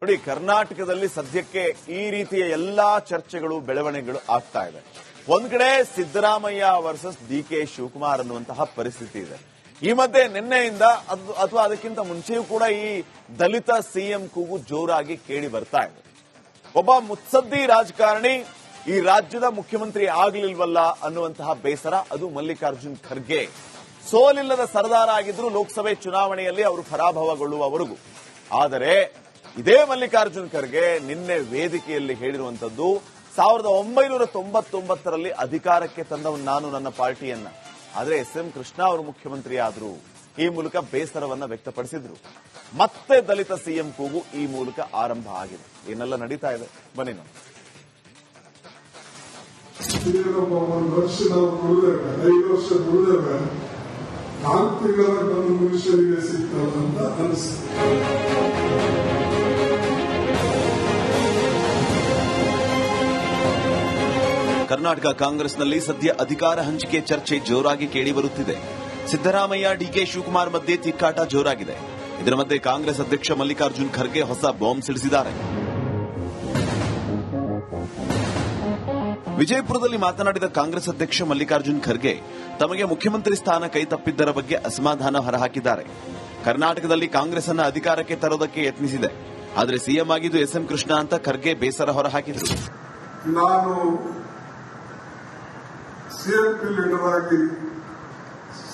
ನೋಡಿ, ಕರ್ನಾಟಕದಲ್ಲಿ ಸದ್ಯಕ್ಕೆ ಈ ರೀತಿಯ ಎಲ್ಲಾ ಚರ್ಚೆಗಳು ಬೆಳವಣಿಗೆಗಳು ಆಗ್ತಾ ಇದೆ. ಒಂದ್ ಕಡೆ ಸಿದ್ದರಾಮಯ್ಯ ವರ್ಸಸ್ ಡಿಕೆ ಶಿವಕುಮಾರ್ ಅನ್ನುವಂತಹ ಪರಿಸ್ಥಿತಿ ಇದೆ. ಈ ಮಧ್ಯೆ ನಿನ್ನೆಯಿಂದ ಅಥವಾ ಅದಕ್ಕಿಂತ ಮುಂಚೆಯೂ ಕೂಡ ಈ ದಲಿತ ಸಿಎಂ ಕೂಗು ಜೋರಾಗಿ ಕೇಳಿ ಬರ್ತಾ ಇದೆ. ಒಬ್ಬ ಮುತ್ಸದ್ದಿ ರಾಜಕಾರಣಿ ಈ ರಾಜ್ಯದ ಮುಖ್ಯಮಂತ್ರಿ ಆಗಲಿಲ್ವಲ್ಲ ಅನ್ನುವಂತಹ ಬೇಸರ, ಅದು ಮಲ್ಲಿಕಾರ್ಜುನ್ ಖರ್ಗೆ. ಸೋಲಿಲ್ಲದ ಸರದಾರ ಆಗಿದ್ರು ಲೋಕಸಭೆ ಚುನಾವಣೆಯಲ್ಲಿ ಅವರು ಪರಾಭವಗೊಳ್ಳುವವರೆಗೂ. ಆದರೆ ಇದೇ ಮಲ್ಲಿಕಾರ್ಜುನ್ ಖರ್ಗೆ ನಿನ್ನೆ ವೇದಿಕೆಯಲ್ಲಿ ಹೇಳಿರುವಂತದ್ದು 1999ರಲ್ಲಿ ಅಧಿಕಾರಕ್ಕೆ ತಂದವನು ನಾನು, ನನ್ನ ಪಾರ್ಟಿಯನ್ನ. ಆದರೆ SM ಕೃಷ್ಣ ಅವರು ಮುಖ್ಯಮಂತ್ರಿ ಆದ್ರು. ಈ ಮೂಲಕ ಬೇಸರವನ್ನ ವ್ಯಕ್ತಪಡಿಸಿದ್ರು. ಮತ್ತೆ ದಲಿತ ಸಿಎಂ ಕೂಗು ಈ ಮೂಲಕ ಆರಂಭ ಆಗಿದೆ. ಏನೆಲ್ಲ ನಡೀತಾ ಇದೆ ಬನ್ನಿ ನೋಡಿ. 5 ವರ್ಷ ದುಡಿದೇವೆ, 4 ತಿಂಗಳ ಬಂದು ಮನುಷ್ಯನಿಗೆ ಸಿಗ್ತಲ್ಲ ಅಂತ ಅನಿಸ್ತದೆ. ಕರ್ನಾಟಕ ಕಾಂಗ್ರೆಸ್ನಲ್ಲಿ ಸದ್ಯ ಅಧಿಕಾರ ಹಂಚಿಕೆ ಚರ್ಚೆ ಜೋರಾಗಿ ಕೇಳಿಬರುತ್ತಿದೆ. ಸಿದ್ದರಾಮಯ್ಯ ಡಿಕೆ ಶಿವಕುಮಾರ್ ಮಧ್ಯೆ ತಿಕ್ಕಾಟ ಜೋರಾಗಿದೆ. ಇದರ ಮಧ್ಯೆ ಕಾಂಗ್ರೆಸ್ ಅಧ್ಯಕ್ಷ ಮಲ್ಲಿಕಾರ್ಜುನ್ ಖರ್ಗೆ ಹೊಸ ಬಾಂಬ್ ಸಿಡಿಸಿದ್ದಾರೆ. ವಿಜಯಪುರದಲ್ಲಿ ಮಾತನಾಡಿದ ಕಾಂಗ್ರೆಸ್ ಅಧ್ಯಕ್ಷ ಮಲ್ಲಿಕಾರ್ಜುನ್ ಖರ್ಗೆ ತಮಗೆ ಮುಖ್ಯಮಂತ್ರಿ ಸ್ಥಾನ ಕೈತಪ್ಪಿದ್ದರ ಬಗ್ಗೆ ಅಸಮಾಧಾನ ಹೊರಹಾಕಿದ್ದಾರೆ. ಕರ್ನಾಟಕದಲ್ಲಿ ಕಾಂಗ್ರೆಸ್ ಅನ್ನ ಅಧಿಕಾರಕ್ಕೆ ತರೋದಕ್ಕೆ ಯತ್ನಿಸಿದೆ, ಆದರೆ ಸಿಎಂ ಆಗಿದ್ದು SM ಕೃಷ್ಣ ಅಂತ ಖರ್ಗೆ ಬೇಸರ ಹೊರಹಾಕಿದರು. ನಾನು CMP ಲೀಡರ್ ಆಗಿ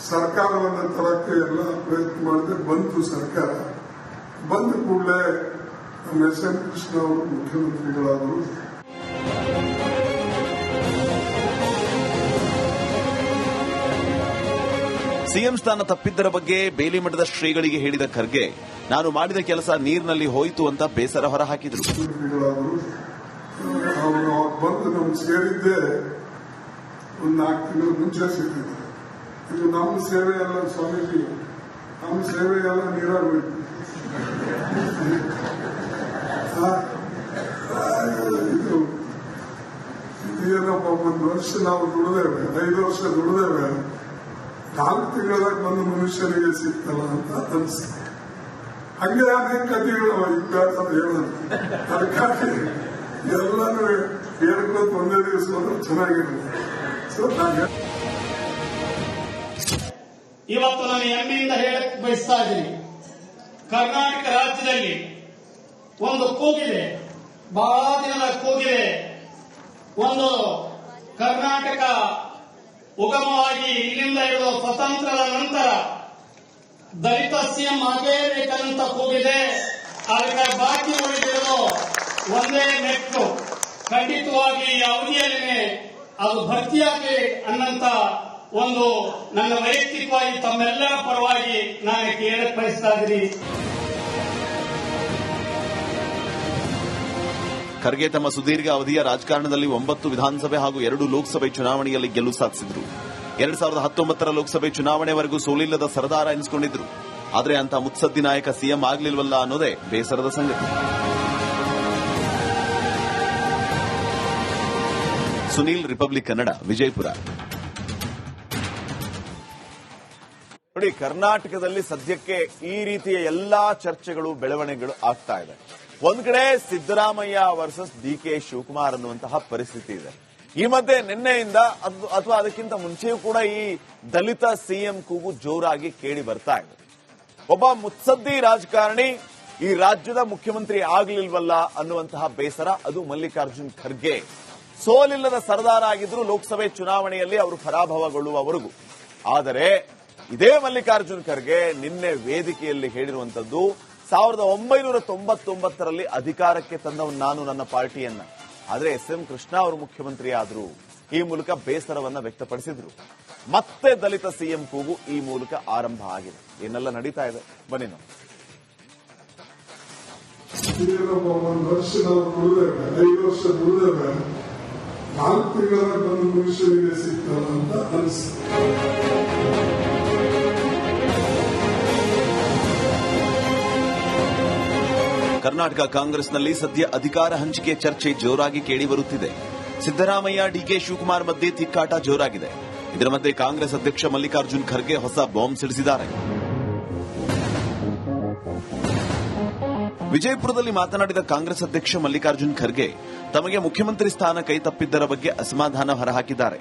ಸರ್ಕಾರವನ್ನು ತರಕ್ಕೆ ಎಲ್ಲ ಪ್ರಯತ್ನ ಮಾಡಿದೆ. ಬಂತು ಸರ್ಕಾರ, ಬಂದ ಕೂಡಲೇ ನಮ್ಮ SM ಕೃಷ್ಣ ಅವರು ಮುಖ್ಯಮಂತ್ರಿಗಳಾದರು. ಸಿಎಂ ಸ್ಥಾನ ತಪ್ಪಿದ್ದರ ಬಗ್ಗೆ ಬೇಲಿಮಠದ ಶ್ರೀಗಳಿಗೆ ಹೇಳಿದ ಖರ್ಗೆ ನಾನು ಮಾಡಿದ ಕೆಲಸ ನೀರಿನಲ್ಲಿ ಹೋಯಿತು ಅಂತ ಬೇಸರ ಹೊರಹಾಕಿದರು. ಅವರು ಬಂದು ನಮ್ಗೆ ಸೇರಿದ್ದೆ ಒಂದು 4 ತಿಂಗಳ ಮುಂಚೆ ಸಿಕ್ಕಿದ್ರು. ಇದು ನಮ್ಮ ಸೇವೆ ಎಲ್ಲ ಸ್ವಾಮೀಜಿ, ನಮ್ಮ ಸೇವೆ ಎಲ್ಲ ನೀರಾಗಬೇಕು. ಇದು ಏನಪ್ಪ, 1 ವರ್ಷ ನಾವು ದುಡಿದೇವೆ, 5 ವರ್ಷ ದುಡಿದೇವೆ, 4 ತಿಂಗಳದಾಗ ಬಂದು ಮನುಷ್ಯನಿಗೆ ಸಿಗ್ತಲ್ಲ ಅಂತ ಅನಿಸ್ತದೆ. ಹಂಗೆ ಅನೇಕ ಕಥೆಗಳು ಇಬ್ಬರು ಹೇಳೋದು. ಅದಕ್ಕಾಗಿ ಎಲ್ಲರೂ ಹೇಳ್ಕೊತ ಒಂದೇ ದಿವಸ ಹೋದ್ರೆ ಚೆನ್ನಾಗಿರುತ್ತೆ. ಇವತ್ತು ನಾನು ಹೆಮ್ಮೆಯಿಂದ ಹೇಳಕ್ ಬಯಸ್ತಾ ಇದ್ದೀನಿ, ಕರ್ನಾಟಕ ರಾಜ್ಯದಲ್ಲಿ ಒಂದು ಕೂಗಿದೆ, ಬಹಳ ದಿನದ ಕೂಗಿದೆ. ಒಂದು ಕರ್ನಾಟಕ ಉಗಮವಾಗಿ ಇಲ್ಲಿಂದ ಹಿಡಿದು ಸ್ವತಂತ್ರದ ನಂತರ ದಲಿತ ಸಿಎಂ ಆಗಲೇಬೇಕಂತ ಕೂಗಿದೆ. ಅದಕ್ಕೆ ಬಾಕಿ ಉಳಿದಿರೋದು ಒಂದೇ ಮೆಟ್ಟು. ಖಂಡಿತವಾಗಿ ಈ ಅವಧಿಯಲ್ಲೇ ಅದು ಭರ್ತಿಯಾಗಿ ಅನ್ನಂತ ಒಂದು ನನ್ನ ವೈಯಕ್ತಿಕವಾಗಿ ತಮ್ಮೆಲ್ಲರ ಪರವಾಗಿ ನಾನು ಹೇಳಕ್ ಬಯಸ್ತಾ ಇದ್ದೀನಿ. ಖರ್ಗೆ ತಮ್ಮ ಸುದೀರ್ಘ ಅವಧಿಯ ರಾಜಕಾರಣದಲ್ಲಿ 9 ವಿಧಾನಸಭೆ ಹಾಗೂ 2 ಲೋಕಸಭೆ ಚುನಾವಣೆಯಲ್ಲಿ ಗೆಲುವು ಸಾಧಿಸಿದ್ರು. 2019ರ ಲೋಕಸಭೆ ಚುನಾವಣೆವರೆಗೂ ಸೋಲಿಲ್ಲದ ಸರದಾರ ಎನಿಸಿಕೊಂಡಿದ್ರು. ಆದರೆ ಅಂತ ಮುತ್ಸದ್ದಿ ನಾಯಕ ಸಿಎಂ ಆಗಲಿಲ್ವಲ್ಲ ಅನ್ನೋದೇ ಬೇಸರದ ಸಂಗತಿ. ಸುನೀಲ್, ರಿಪಬ್ಲಿಕ್ ಕನ್ನಡ, ವಿಜಯಪುರ. ನೋಡಿ, ಕರ್ನಾಟಕದಲ್ಲಿ ಸದ್ಯಕ್ಕೆ ಈ ರೀತಿಯ ಎಲ್ಲಾ ಚರ್ಚೆಗಳು ಬೆಳವಣಿಗೆಗಳು ಆಗ್ತಾ ಇದೆ. ಒಂದ್ ಕಡೆ ಸಿದ್ದರಾಮಯ್ಯ ವರ್ಸಸ್ ಡಿಕೆ ಶಿವಕುಮಾರ್ ಅನ್ನುವಂತಹ ಪರಿಸ್ಥಿತಿ ಇದೆ. ಈ ಮಧ್ಯೆ ನಿನ್ನೆಯಿಂದ ಅಥವಾ ಅದಕ್ಕಿಂತ ಮುಂಚೆಯೂ ಕೂಡ ಈ ದಲಿತ ಸಿಎಂ ಕೂಗು ಜೋರಾಗಿ ಕೇಳಿ ಬರ್ತಾ ಇದೆ. ಒಬ್ಬ ಮುತ್ಸದ್ದಿ ರಾಜಕಾರಣಿ ಈ ರಾಜ್ಯದ ಮುಖ್ಯಮಂತ್ರಿ ಆಗಲಿಲ್ವಲ್ಲ ಅನ್ನುವಂತಹ ಬೇಸರ, ಅದು ಮಲ್ಲಿಕಾರ್ಜುನ್ ಖರ್ಗೆ. ಸೋಲಿಲ್ಲದ ಸರದಾರ ಆಗಿದ್ರು ಲೋಕಸಭೆ ಚುನಾವಣೆಯಲ್ಲಿ ಅವರು ಪರಾಭವಗೊಳ್ಳುವವರೆಗೂ. ಆದರೆ ಇದೇ ಮಲ್ಲಿಕಾರ್ಜುನ್ ಖರ್ಗೆ ನಿನ್ನೆ ವೇದಿಕೆಯಲ್ಲಿ ಹೇಳಿರುವಂತದ್ದು 1999ರಲ್ಲಿ ಅಧಿಕಾರಕ್ಕೆ ತಂದವನು ನಾನು, ನನ್ನ ಪಾರ್ಟಿಯನ್ನ. ಆದರೆ SM ಕೃಷ್ಣ ಅವರು ಮುಖ್ಯಮಂತ್ರಿ ಆದ್ರು. ಈ ಮೂಲಕ ಬೇಸರವನ್ನ ವ್ಯಕ್ತಪಡಿಸಿದ್ರು. ಮತ್ತೆ ದಲಿತ ಸಿಎಂ ಕೂಗು ಈ ಮೂಲಕ ಆರಂಭ ಆಗಿದೆ. ಏನೆಲ್ಲ ನಡೀತಾ ಇದೆ ಬನ್ನಿ ನೋಡಿ. 1 ವರ್ಷ ನಾವು ದುಡಿದೇವೆ, 5 ವರ್ಷ ದುಡಿದೇವೆ, 4 ತಿಂಗಳದಾಗ ಬಂದು ಮನುಷ್ಯನಿಗೆ ಸಿಗ್ತಲ್ಲ ಅಂತ ಅನಿಸ್ತದೆ. ಕರ್ನಾಟಕ ಕಾಂಗ್ರೆಸ್ನಲ್ಲಿ ಸದ್ಯ ಅಧಿಕಾರ ಹಂಚಿಕೆ ಚರ್ಚೆ ಜೋರಾಗಿ ಕೇಳಿಬರುತ್ತಿದೆ. ಸಿದ್ದರಾಮಯ್ಯ ಡಿಕೆ ಶಿವಕುಮಾರ್ ಮಧ್ಯೆ ತಿಕ್ಕಾಟ ಜೋರಾಗಿದೆ. ಇದರ ಮಧ್ಯೆ ಕಾಂಗ್ರೆಸ್ ಅಧ್ಯಕ್ಷ ಮಲ್ಲಿಕಾರ್ಜುನ್ ಖರ್ಗೆ ಹೊಸ ಬಾಂಬ್ ಸಿಡಿಸಿದ್ದಾರೆ. ವಿಜಯಪುರದಲ್ಲಿ ಮಾತನಾಡಿದ ಕಾಂಗ್ರೆಸ್ ಅಧ್ಯಕ್ಷ ಮಲ್ಲಿಕಾರ್ಜುನ್ ಖರ್ಗೆ ತಮಗೆ ಮುಖ್ಯಮಂತ್ರಿ ಸ್ಥಾನ ಕೈತಪ್ಪಿದ್ದರ ಬಗ್ಗೆ ಅಸಮಾಧಾನ ಹೊರಹಾಕಿದ್ದಾರೆ.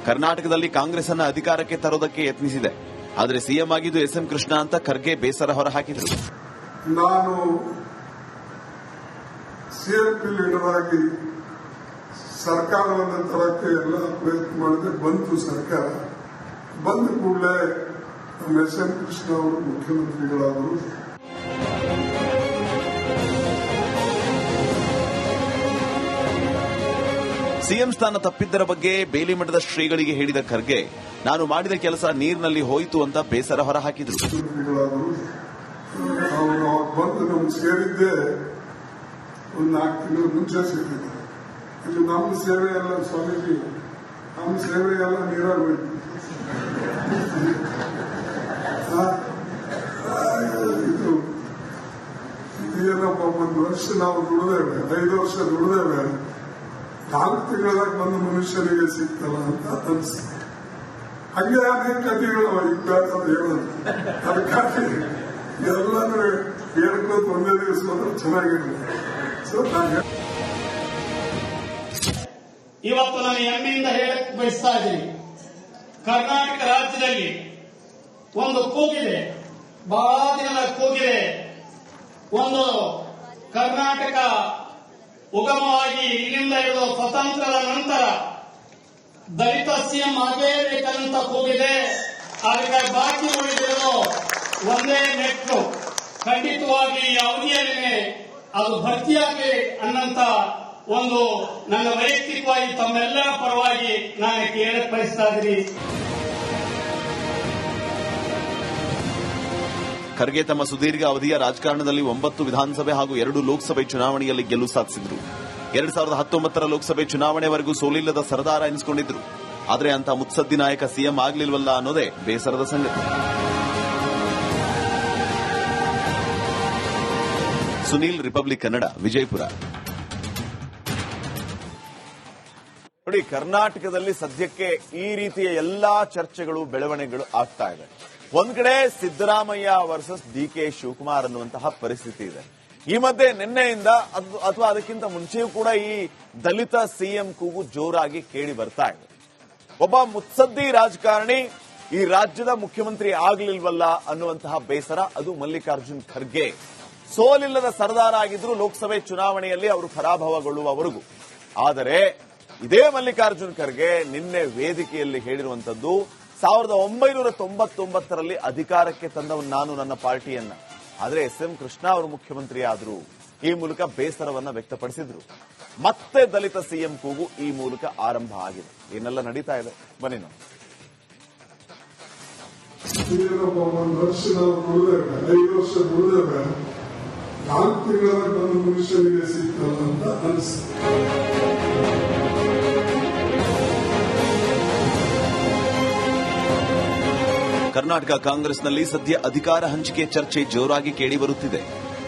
ಕರ್ನಾಟಕದಲ್ಲಿ ಕಾಂಗ್ರೆಸ್ ಅನ್ನು ಅಧಿಕಾರಕ್ಕೆ ತರೋದಕ್ಕೆ ಯತ್ನಿಸಿದೆ, ಆದರೆ ಸಿಎಂ ಆಗಿದ್ದು ಎಸ್ ಎಂ ಕೃಷ್ಣ ಅಂತ ಖರ್ಗೆ ಬೇಸರ ಹೊರಹಾಕಿದರು. ನಾನು ಸಿಎಂಪಿ ಲೀಡರ್ ಆಗಿ ಸರ್ಕಾರವನ್ನು ತರಕ್ಕೆ ಎಲ್ಲ ಪ್ರಯತ್ನ ಮಾಡಿದೆ. ಬಂತು ಸರ್ಕಾರ, ಬಂದ ಕೂಡಲೇ ನಮ್ಮ ಎಸ್ ಎಂ ಕೃಷ್ಣ ಅವರು ಮುಖ್ಯಮಂತ್ರಿಗಳಾದರು. ಸಿಎಂ ಸ್ಥಾನ ತಪ್ಪಿದ್ದರ ಬಗ್ಗೆ ಬೇಲಿಮಠದ ಶ್ರೀಗಳಿಗೆ ಹೇಳಿದ ಖರ್ಗೆ ನಾನು ಮಾಡಿದ ಕೆಲಸ ನೀರಿನಲ್ಲಿ ಹೋಯಿತು ಅಂತ ಬೇಸರ ಹೊರಹಾಕಿದರು. ಅವರು ಬಂದು ನಮ್ಗೆ ಸೇರಿದ್ದೆ ಒಂದು 4 ತಿಂಗಳು ಮುಂಚೆ ಸೇರಿದ್ದೆ. ಇದು ನಮ್ಮ ಸೇವೆ ಎಲ್ಲ ಸ್ವಾಮೀಜಿ, ನಮ್ಮ ಸೇವೆ ಎಲ್ಲ ನೀರಾಗಿ ಹೋಯ್ತು. ಇದು ಏನಪ್ಪ, 1 ವರ್ಷ ನಾವು ದುಡಿದೇವೆ, 5 ವರ್ಷ ದುಡಿದೇವೆ, 4 ತಿಂಗಳಾಗ ಬಂದು ಮನುಷ್ಯನಿಗೆ ಸಿಗ್ತಲ್ಲ ಅಂತ ಅನ್ಸುತ್ತೆ. ಹಂಗೆ ಅನೇಕ ಕಥೆಗಳು ಇದ್ದಾರ ಹೇಳೋದು. ಅದಕ್ಕಾಗಿ ಎಲ್ಲಾನು ಹೇಳ್ಕೊತ ಒಂದೇ ದಿವಸ ಹೋದ್ರೆ ಚೆನ್ನಾಗಿರಲಿ. ಇವತ್ತು ನಾನು ಹೆಮ್ಮೆಯಿಂದ ಹೇಳಕ್ ಬಯಸ್ತಾ ಇದ್ದೀನಿ, ಕರ್ನಾಟಕ ರಾಜ್ಯದಲ್ಲಿ ಒಂದು ಕೂಗಿದೆ, ಬಹಳ ದಿನದ ಕೂಗಿದೆ. ಒಂದು ಕರ್ನಾಟಕ ಉಗಮವಾಗಿ ಇಲ್ಲಿಂದ ಹಿಡಿದು ಸ್ವತಂತ್ರದ ನಂತರ ದಲಿತ ಸಿಎಂ ಆಗಲೇಬೇಕಂತ ಕೂಗಿದೆ. ಅದಕ್ಕೆ ಬಾಕಿ ಉಳಿದಿರೋದು ಒಂದೇ ಮೆಟ್ರೋ. ಖಂಡಿತವಾಗಿ ಅವಧಿಯಲ್ಲೇ ಅದು ಭರ್ತಿಯಾಗಲಿ ಅನ್ನಂತ ಒಂದು ನನ್ನ ವೈಯಕ್ತಿಕವಾಗಿ ತಮ್ಮೆಲ್ಲರ ಪರವಾಗಿ ನಾನು ಕೇಳಕ್ ಬಯಸ್ತಾ ಇದ್ದೀನಿ. ಖರ್ಗೆ ತಮ್ಮ ಸುದೀರ್ಘ ಅವಧಿಯ ರಾಜಕಾರಣದಲ್ಲಿ 9 ವಿಧಾನಸಭೆ ಹಾಗೂ 2 ಲೋಕಸಭೆ ಚುನಾವಣೆಯಲ್ಲಿ ಗೆಲುವು ಸಾಧಿಸಿದ್ರು. 2019ರ ಲೋಕಸಭೆ ಚುನಾವಣೆವರೆಗೂ ಸೋಲಿಲ್ಲದ ಸರದಾರ ಎನಿಸಿಕೊಂಡಿದ್ರು. ಆದರೆ ಅಂತ ಮುತ್ಸದ್ದಿ ನಾಯಕ ಸಿಎಂ ಆಗ್ಲಿಲ್ವಲ್ಲ ಅನ್ನೋದೇ ಬೇಸರದ ಸಂಗತಿ. ಸುನೀಲ್, ರಿಪಬ್ಲಿಕ್ ಕನ್ನಡ, ವಿಜಯಪುರ. ನೋಡಿ, ಕರ್ನಾಟಕದಲ್ಲಿ ಸದ್ಯಕ್ಕೆ ಈ ರೀತಿಯ ಎಲ್ಲಾ ಚರ್ಚೆಗಳು, ಬೆಳವಣಿಗೆಗಳು ಆಗ್ತಾ ಇದೆ. ಒಂದ್ ಕಡೆ ಸಿದ್ದರಾಮಯ್ಯ ವರ್ಸಸ್ ಡಿಕೆ ಶಿವಕುಮಾರ್ ಅನ್ನುವಂತಹ ಪರಿಸ್ಥಿತಿ ಇದೆ. ಈ ಮಧ್ಯೆ ನಿನ್ನೆಯಿಂದ ಅಥವಾ ಅದಕ್ಕಿಂತ ಮುಂಚೆಯೂ ಕೂಡ ಈ ದಲಿತ ಸಿಎಂ ಕೂಗು ಜೋರಾಗಿ ಕೇಳಿ ಬರ್ತಾ ಇದೆ. ಒಬ್ಬ ಮುತ್ಸದ್ದಿ ರಾಜಕಾರಣಿ ಈ ರಾಜ್ಯದ ಮುಖ್ಯಮಂತ್ರಿ ಆಗ್ಲಿಲ್ವಲ್ಲ ಅನ್ನುವಂತಹ ಬೇಸರ, ಅದು ಮಲ್ಲಿಕಾರ್ಜುನ್ ಖರ್ಗೆ. ಸೋಲಿಲ್ಲದ ಸರದಾರ ಆಗಿದ್ರು ಲೋಕಸಭೆ ಚುನಾವಣೆಯಲ್ಲಿ ಅವರು ಪರಾಭವಗೊಳ್ಳುವವರೆಗೂ. ಆದರೆ ಇದೇ ಮಲ್ಲಿಕಾರ್ಜುನ್ ಖರ್ಗೆ ನಿನ್ನೆ ವೇದಿಕೆಯಲ್ಲಿ ಹೇಳಿರುವಂತದ್ದು 1999ರಲ್ಲಿ ಅಧಿಕಾರಕ್ಕೆ ತಂದವನು ನಾನು, ನನ್ನ ಪಾರ್ಟಿಯನ್ನ. ಆದರೆ ಎಸ್ ಎಂ ಕೃಷ್ಣ ಅವರು ಮುಖ್ಯಮಂತ್ರಿ ಆದ್ರು. ಈ ಮೂಲಕ ಬೇಸರವನ್ನ ವ್ಯಕ್ತಪಡಿಸಿದ್ರು. ಮತ್ತೆ ದಲಿತ ಸಿಎಂ ಕೂಗು ಈ ಮೂಲಕ ಆರಂಭ ಆಗಿದೆ. ಏನೆಲ್ಲ ನಡೀತಾ ಇದೆ ಬನ್ನಿ ನಾವು. 1 ವರ್ಷ ನಾವು ದುಡಿದೇವೆ, 5 ವರ್ಷ ದುಡಿದೇವೆ, 4 ತಿಂಗಳಾಗ ಬಂದು ಮನುಷ್ಯನಿಗೆ ಸಿಗ್ತಲ್ಲ ಅಂತ ಅನಿಸುತ್ತೆ. ಕರ್ನಾಟಕ ಕಾಂಗ್ರೆಸ್ನಲ್ಲಿ ಸದ್ಯ ಅಧಿಕಾರ ಹಂಚಿಕೆ ಚರ್ಚೆ ಜೋರಾಗಿ ಕೇಳಿಬರುತ್ತಿದೆ.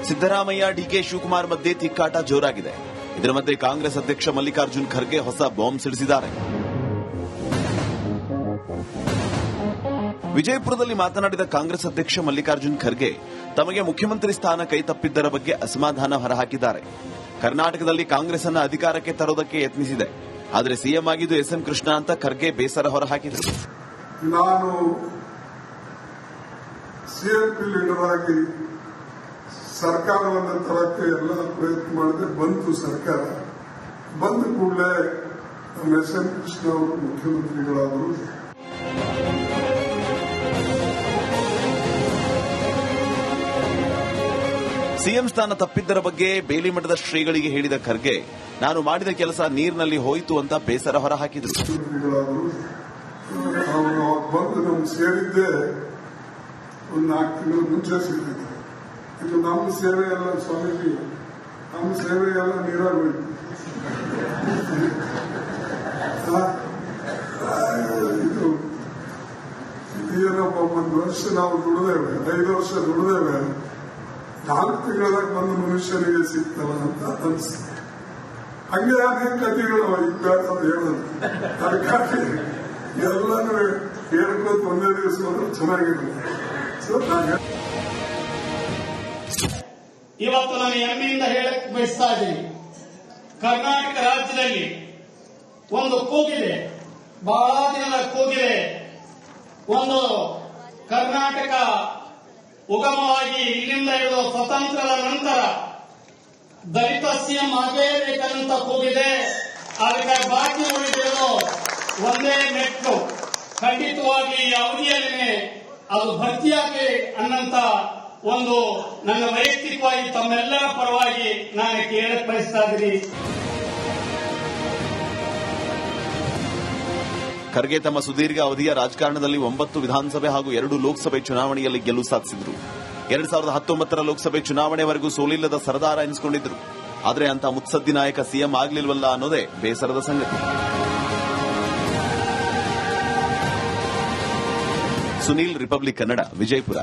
ಸಿದ್ದರಾಮಯ್ಯ, ಡಿಕೆ ಶಿವಕುಮಾರ್ ಮಧ್ಯೆ ತಿಕ್ಕಾಟ ಜೋರಾಗಿದೆ. ಇದರ ಮಧ್ಯೆ ಕಾಂಗ್ರೆಸ್ ಅಧ್ಯಕ್ಷ ಮಲ್ಲಿಕಾರ್ಜುನ್ ಖರ್ಗೆ ಹೊಸ ಬಾಂಬ್ ಸಿಡಿಸಿದ್ದಾರೆ. ವಿಜಯಪುರದಲ್ಲಿ ಮಾತನಾಡಿದ ಕಾಂಗ್ರೆಸ್ ಅಧ್ಯಕ್ಷ ಮಲ್ಲಿಕಾರ್ಜುನ್ ಖರ್ಗೆ ತಮಗೆ ಮುಖ್ಯಮಂತ್ರಿ ಸ್ಥಾನ ಕೈತಪ್ಪಿದ್ದರ ಬಗ್ಗೆ ಅಸಮಾಧಾನ ಹೊರಹಾಕಿದ್ದಾರೆ. ಕರ್ನಾಟಕದಲ್ಲಿ ಕಾಂಗ್ರೆಸ್ ಅನ್ನು ಅಧಿಕಾರಕ್ಕೆ ತರೋದಕ್ಕೆ ಯತ್ನಿಸಿದೆ, ಆದರೆ ಸಿಎಂ ಆಗಿದ್ದು ಎಸ್ ಎಂ ಕೃಷ್ಣ ಅಂತ ಖರ್ಗೆ ಬೇಸರ ಹೊರಹಾಕಿದರು. ನಾನು ಸಿಎಂಪಿ ಲೀಡರ್ ಆಗಿ ಸರ್ಕಾರವನ್ನು ತರಕ್ಕೆ ಎಲ್ಲ ಪ್ರಯತ್ನ ಮಾಡಿದೆ. ಬಂತು ಸರ್ಕಾರ, ಬಂದ ಕೂಡಲೇ ನಮ್ಮ ಎಸ್ ಎಂ ಕೃಷ್ಣ ಅವರು ಮುಖ್ಯಮಂತ್ರಿಗಳಾದರು. ಸಿಎಂ ಸ್ಥಾನ ತಪ್ಪಿದ್ದರ ಬಗ್ಗೆ ಬೇಲಿಮಠದ ಶ್ರೀಗಳಿಗೆ ಹೇಳಿದ ಖರ್ಗೆ ನಾನು ಮಾಡಿದ ಕೆಲಸ ನೀರಿನಲ್ಲಿ ಹೋಯಿತು ಅಂತ ಬೇಸರ ಹೊರಹಾಕಿದರು. ಅವರು ಬಂದು ನಮ್ಗೆ ಸೇರಿದ್ದೆ ಒಂದು 4 ತಿಂಗಳು ಮುಂಚೆ ಸೇರಿದ್ದೆ. ಇದು ನಮ್ಮ ಸೇವೆ ಎಲ್ಲ ಸ್ವಾಮೀಜಿ, ನಮ್ಮ ಸೇವೆ ಎಲ್ಲ ನೀರಾಗಿ ಹೋಯ್ತು. ಇದು ಏನಪ್ಪ, 1 ವರ್ಷ ನಾವು ದುಡಿದೇವೆ, 5 ವರ್ಷ ದುಡಿದೇವೆ, 4 ತಿಂಗಳಾಗ ಬಂದು ಮನುಷ್ಯನಿಗೆ ಸಿಗ್ತಲ್ಲ ಅಂತ ಅನ್ಸುತ್ತೆ. ಹಂಗೆ ಅನೇಕ ಕಥೆಗಳು ಇದ್ದಾರ ಹೇಳೋದು. ಅದಕ್ಕಾಗಿ ಎಲ್ಲಾನು ಹೇಳ್ಕೊತ ಒಂದೇ ದಿವಸ ಹೋದ್ರೆ ಚೆನ್ನಾಗಿರಲಿ. ಇವತ್ತು ನಾನು ಹೆಮ್ಮೆಯಿಂದ ಹೇಳಕ್ ಬಯಸ್ತಾ ಇದ್ದೀನಿ. ಕರ್ನಾಟಕ ರಾಜ್ಯದಲ್ಲಿ ಒಂದು ಕೂಗಿದೆ, ಬಹಳ ದಿನದ ಕೂಗಿದೆ. ಒಂದು ಕರ್ನಾಟಕ ಉಗಮವಾಗಿ ಇಲ್ಲಿಂದ ಹಿಡಿದು ಸ್ವತಂತ್ರದ ನಂತರ ದಲಿತ ಸಿಎಂ ಆಗಲೇಬೇಕಂತ ಕೂಗಿದೆ. ಅದಕ್ಕೆ ಬಾಕಿ ಉಳಿದಿರೋ ಒಂದೇ ಮೆಟ್ಟು, ಖಂಡಿತವಾಗಿ ಈ ಅವಧಿಯಲ್ಲಿ ಅದು ಭರ್ತಿಯಾಗಿ ಅನ್ನಂತ ಒಂದು ನನ್ನ ವೈಯಕ್ತಿಕವಾಗಿ ತಮ್ಮೆಲ್ಲರ ಪರವಾಗಿ ನಾನು ಕೇಳಕ್ ಬಯಸ್ತಾ ಇದ್ದೀನಿ. ಖರ್ಗೆ ತಮ್ಮ ಸುದೀರ್ಘ ಅವಧಿಯ ರಾಜಕಾರಣದಲ್ಲಿ 9 ವಿಧಾನಸಭೆ ಹಾಗೂ 2 ಲೋಕಸಭೆ ಚುನಾವಣೆಯಲ್ಲಿ ಗೆಲುವು ಸಾಧಿಸಿದ್ರು. 2019ರ ಲೋಕಸಭೆ ಚುನಾವಣೆವರೆಗೂ ಸೋಲಿಲ್ಲದ ಸರದಾರ ಎನಿಸಿಕೊಂಡಿದ್ರು. ಆದರೆ ಅಂತ ಮುತ್ಸದ್ದಿ ನಾಯಕ ಸಿಎಂ ಆಗ್ಲಿಲ್ವಲ್ಲ ಅನ್ನೋದೇ ಬೇಸರದ ಸಂಗತಿ. ಸುನೀಲ್, ರಿಪಬ್ಲಿಕ್ ಕನ್ನಡ, ವಿಜಯಪುರ.